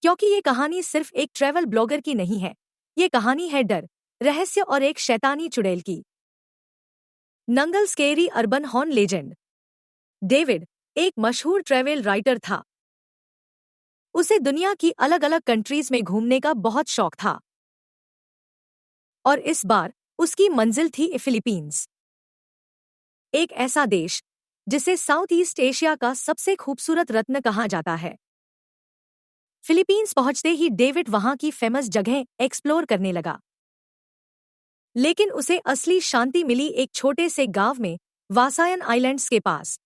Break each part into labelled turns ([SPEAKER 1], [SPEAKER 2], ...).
[SPEAKER 1] क्योंकि ये कहानी सिर्फ एक ट्रैवल ब्लॉगर की नहीं है, ये कहानी है डर, रहस्य और एक शैतानी चुड़ैल की। Nangal scary urban horn legend. David एक मशहूर ट्रैवल राइटर था। उसे दुनिया की अलग अलग कंट्रीज में घूमने का बहुत शौक था और इस बार उसकी मंजिल थी फिलीपींस, एक ऐसा देश जिसे साउथ ईस्ट एशिया का सबसे खूबसूरत रत्न कहा जाता है। फिलीपींस पहुंचते ही डेविड वहां की फेमस जगहें एक्सप्लोर करने लगा, लेकिन उसे असली शांति मिली एक छोटे से गांव में, वासायन आइलैंड्स के पास।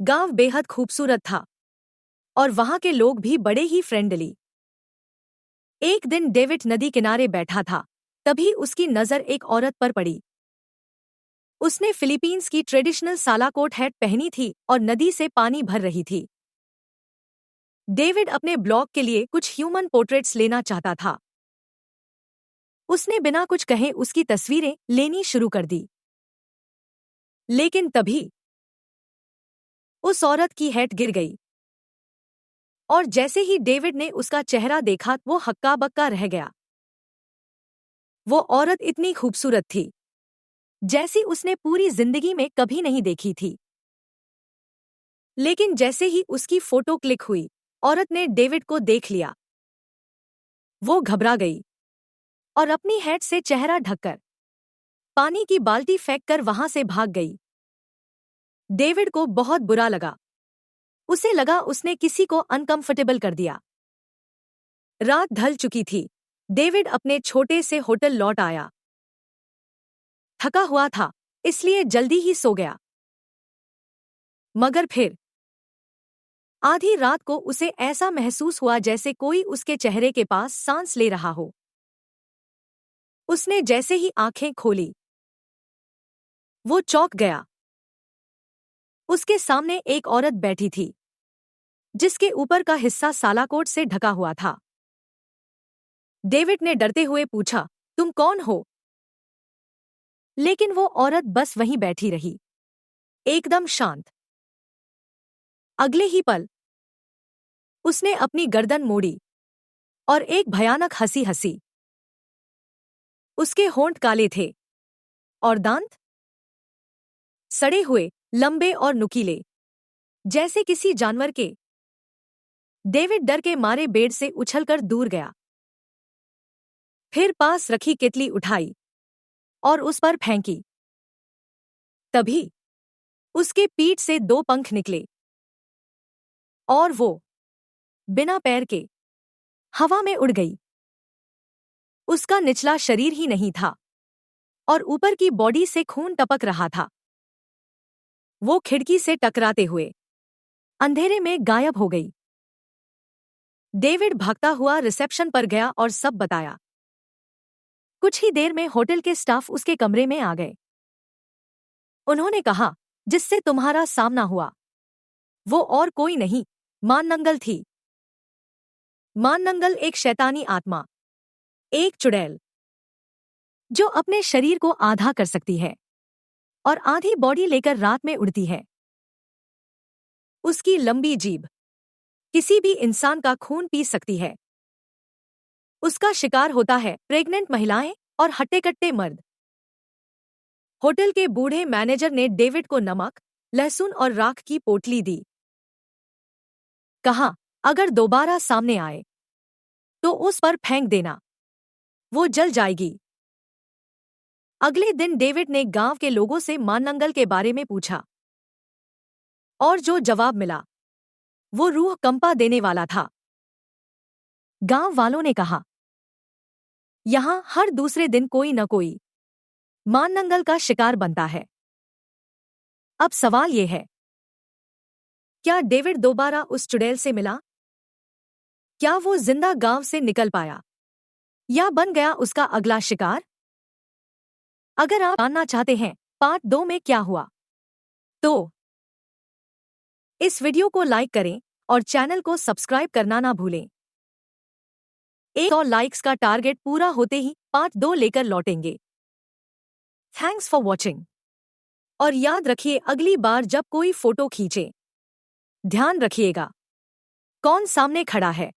[SPEAKER 1] गांव बेहद खूबसूरत था और वहां के लोग भी बड़े ही फ्रेंडली। एक दिन डेविड नदी किनारे बैठा था, तभी उसकी नजर एक औरत पर पड़ी। उसने फिलीपींस की ट्रेडिशनल सालाकोट हैट पहनी थी और नदी से पानी भर रही थी। डेविड अपने ब्लॉग के लिए कुछ ह्यूमन पोर्ट्रेट्स लेना चाहता था। उसने बिना कुछ कहे उसकी तस्वीरें लेनी शुरू कर दी। लेकिन तभी उस औरत की हैट गिर गई और जैसे ही डेविड ने उसका चेहरा देखा वो हक्का बक्का रह गया। वो औरत इतनी खूबसूरत थी जैसी उसने पूरी जिंदगी में कभी नहीं देखी थी। लेकिन जैसे ही उसकी फोटो क्लिक हुई, औरत ने डेविड को देख लिया। वो घबरा गई और अपनी हैट से चेहरा ढककर पानी की बाल्टी फेंककर वहां से भाग गई। डेविड को बहुत बुरा लगा। उसे लगा उसने किसी को अनकंफर्टेबल कर दिया। रात ढल चुकी थी। डेविड अपने छोटे से होटल लौट आया। थका हुआ था, इसलिए जल्दी ही सो गया। मगर फिर आधी रात को उसे ऐसा महसूस हुआ जैसे कोई उसके चेहरे के पास सांस ले रहा हो। उसने जैसे ही आंखें खोली, वो चौंक गया। उसके सामने एक औरत बैठी थी, जिसके ऊपर का हिस्सा सालाकोट से ढका हुआ था। डेविड ने डरते हुए पूछा, तुम कौन हो? लेकिन वो औरत बस वहीं बैठी रही, एकदम शांत। अगले ही पल उसने अपनी गर्दन मोड़ी और एक भयानक हंसी हंसी। उसके होंठ काले थे और दांत सड़े हुए, लंबे और नुकीले, जैसे किसी जानवर के। डेविड डर के मारे बेड से उछलकर दूर गया। फिर पास रखी केतली उठाई और उस पर फेंकी। तभी उसके पीठ से दो पंख निकले और वो बिना पैर के हवा में उड़ गई। उसका निचला शरीर ही नहीं था और ऊपर की बॉडी से खून टपक रहा था। वो खिड़की से टकराते हुए अंधेरे में गायब हो गई। डेविड भागता हुआ रिसेप्शन पर गया और सब बताया। कुछ ही देर में होटल के स्टाफ उसके कमरे में आ गए। उन्होंने कहा, जिससे तुम्हारा सामना हुआ वो और कोई नहीं, माननंगल थी। माननंगल एक शैतानी आत्मा, एक चुड़ैल जो अपने शरीर को आधा कर सकती है और आधी बॉडी लेकर रात में उड़ती है। उसकी लंबी जीभ किसी भी इंसान का खून पी सकती है। उसका शिकार होता है प्रेग्नेंट महिलाएं और हट्टे-कट्टे मर्द। होटल के बूढ़े मैनेजर ने डेविड को नमक, लहसुन और राख की पोटली दी। कहा, अगर दोबारा सामने आए तो उस पर फेंक देना, वो जल जाएगी। अगले दिन डेविड ने गांव के लोगों से माननंगल के बारे में पूछा और जो जवाब मिला वो रूह कंपा देने वाला था। गांव वालों ने कहा, यहां हर दूसरे दिन कोई न कोई माननंगल का शिकार बनता है। अब सवाल ये है, क्या डेविड दोबारा उस चुड़ैल से मिला? क्या वो जिंदा गांव से निकल पाया या बन गया उसका अगला शिकार? अगर आप जानना चाहते हैं पार्ट 2 में क्या हुआ, तो इस वीडियो को लाइक करें और चैनल को सब्सक्राइब करना ना भूलें। 100 लाइक्स का टारगेट पूरा होते ही पार्ट 2 लेकर लौटेंगे। Thanks for watching. और याद रखिए, अगली बार जब कोई फोटो खींचे, ध्यान रखिएगा, कौन सामने खड़ा है?